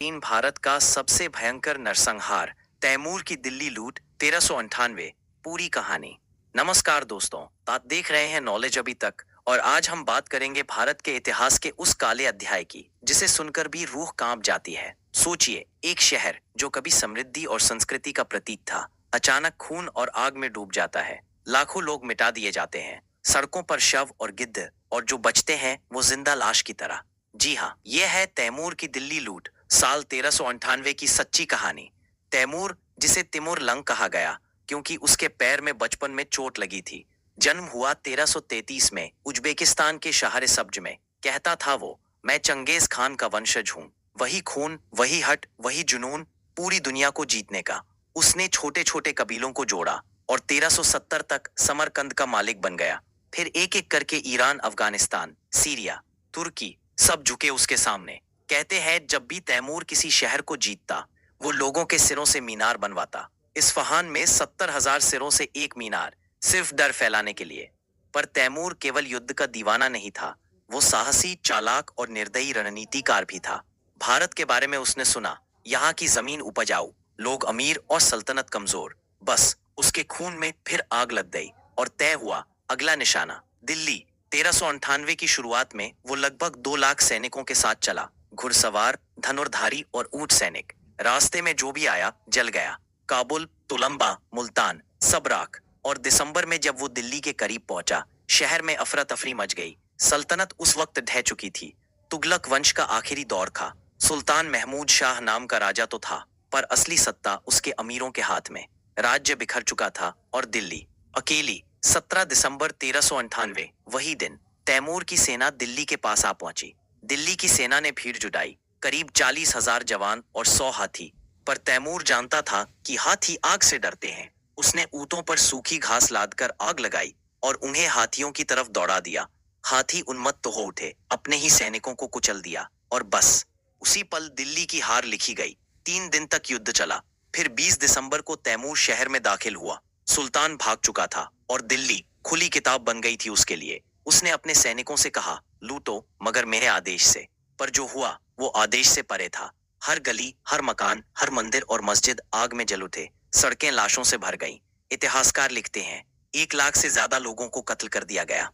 चीन भारत का सबसे भयंकर नरसंहार, तैमूर की दिल्ली लूट 1398। पूरी कहानी। नमस्कार दोस्तों, आप देख रहे हैं नॉलेज अभी तक। और आज हम बात करेंगे भारत के इतिहास के उस काले अध्याय की जिसे सुनकर भी रूह कांप जाती है। सोचिए, एक शहर जो कभी समृद्धि और संस्कृति का प्रतीक था, अचानक खून और आग में डूब जाता है। लाखों लोग मिटा दिए जाते हैं, सड़कों पर शव और गिद्ध, और जो बचते हैं वो जिंदा लाश की तरह। जी हाँ, यह है तैमूर की दिल्ली लूट, साल 1398 की सच्ची कहानी। तैमूर, जिसे तिमुर लंग कहा गया क्योंकि उसके पैर में बचपन में चोट लगी थी, जन्म हुआ 1333 में उज्बेकिस्तान के शहर सब्ज में। कहता था वो, मैं चंगेज खान का वंशज हूँ। वही खून, वही हट, वही जुनून, पूरी दुनिया को जीतने का। उसने छोटे छोटे कबीलों को जोड़ा और 1370 तक समरकंद का मालिक बन गया। फिर एक एक करके ईरान, अफगानिस्तान, सीरिया, तुर्की, सब झुके उसके सामने। कहते हैं जब भी तैमूर किसी शहर को जीतता, वो लोगों के सिरों से मीनार बनवाता। इस्फहान में 70,000 सिरों से एक मीनार, सिर्फ डर फैलाने के लिए। पर तैमूर केवल युद्ध का दीवाना नहीं था, वो साहसी, चालाक और निर्दयी रणनीतिकार भी था। भारत के बारे में उसने सुना, यहाँ की जमीन उपजाऊ, लोग अमीर और सल्तनत कमजोर। बस उसके खून में फिर आग लग गई और तय हुआ अगला निशाना, दिल्ली। 1398 की शुरुआत में वो लगभग 2 लाख सैनिकों के साथ चला, घुड़सवार, धनुर्धारी और ऊंट सैनिक। रास्ते में जो भी आया जल गया। काबुल, तुलंबा, मुल्तान, सब राख। और दिसंबर में जब वो दिल्ली के करीब पहुंचा, शहर में अफरा तफरी मच गई। सल्तनत उस वक्त ढह चुकी थी। तुगलक वंश का आखिरी दौर था। सुल्तान महमूद शाह नाम का राजा तो था, पर असली सत्ता उसके अमीरों के हाथ में। राज्य बिखर चुका था और दिल्ली अकेली। 17 दिसंबर 1398, वही दिन, तैमूर की सेना दिल्ली के पास आ पहुंची। दिल्ली की सेना ने भीड़ जुटाई, करीब 40,000 जवान और 100 हाथी। पर तैमूर जानता था कि हाथी आग से डरते हैं। उसने ऊंटों पर सूखी घास लादकर आग लगाई और उन्हें हाथियों की तरफ दौड़ा दिया। हाथी उन्मत्त हो उठे, अपने ही सैनिकों को कुचल दिया, और बस उसी पल दिल्ली की हार लिखी गई। 3 दिन तक युद्ध चला। फिर 20 दिसंबर को तैमूर शहर में दाखिल हुआ। सुल्तान भाग चुका था और दिल्ली खुली किताब बन गई थी उसके लिए। उसने अपने सैनिकों से कहा, लूटो, मगर मेरे आदेश से। पर जो हुआ वो आदेश से परे था। हर गली, हर मकान, हर मंदिर और मस्जिद आग में जल उठे। सड़कें लाशों से भर गईं। इतिहासकार लिखते हैं, 1 लाख से ज्यादा लोगों को कत्ल कर दिया गया।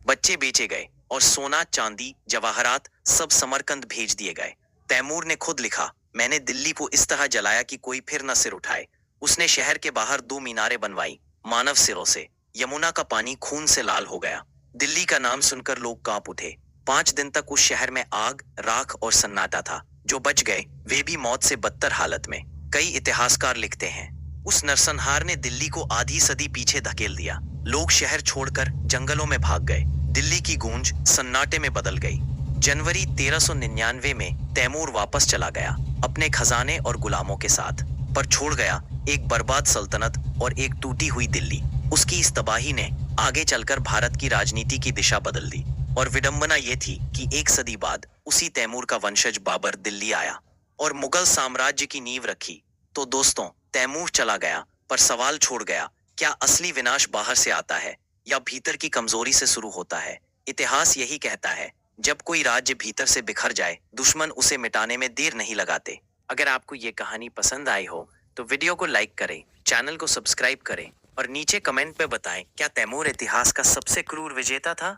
बच्चे बेचे गए और सोना, चांदी, जवाहरात सब समरकंद भेज दिए गए। तैमूर ने खुद लिखा, मैंने दिल्ली को इस तरह जलाया कि कोई फिर न सिर उठाए। उसने शहर के बाहर 2 मीनारें बनवाई, मानव सिरों से। यमुना का पानी खून से लाल हो गया। दिल्ली का नाम सुनकर लोग कांप उठे। 5 दिन तक उस शहर में आग, राख और सन्नाटा था। जो बच गए वे भी मौत से बदतर हालत में। कई इतिहासकार लिखते हैं, उस नरसंहार ने दिल्ली को आधी सदी पीछे धकेल दिया। लोग शहर छोड़कर जंगलों में भाग गए। दिल्ली की गूंज सन्नाटे में बदल गई। जनवरी 1399 में तैमूर वापस चला गया, अपने खजाने और गुलामों के साथ। पर छोड़ गया एक बर्बाद सल्तनत और एक टूटी हुई दिल्ली। उसकी इस तबाही ने आगे चलकर भारत की राजनीति की दिशा बदल दी। और विडंबना ये थी कि 1 सदी बाद उसी तैमूर का वंशज बाबर दिल्ली आया और मुगल साम्राज्य की नींव रखी। तो दोस्तों, तैमूर चला गया, पर सवाल छोड़ गया, क्या असली विनाश बाहर से आता है या भीतर की कमजोरी से शुरू होता है? इतिहास यही कहता है, जब कोई राज्य भीतर से बिखर जाए, दुश्मन उसे मिटाने में देर नहीं लगाते। अगर आपको ये कहानी पसंद आई हो तो वीडियो को लाइक करें, चैनल को सब्सक्राइब करें और नीचे कमेंट में बताएं, क्या तैमूर इतिहास का सबसे क्रूर विजेता था?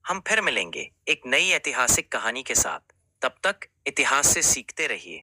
हम फिर मिलेंगे एक नई ऐतिहासिक कहानी के साथ। तब तक इतिहास से सीखते रहिए।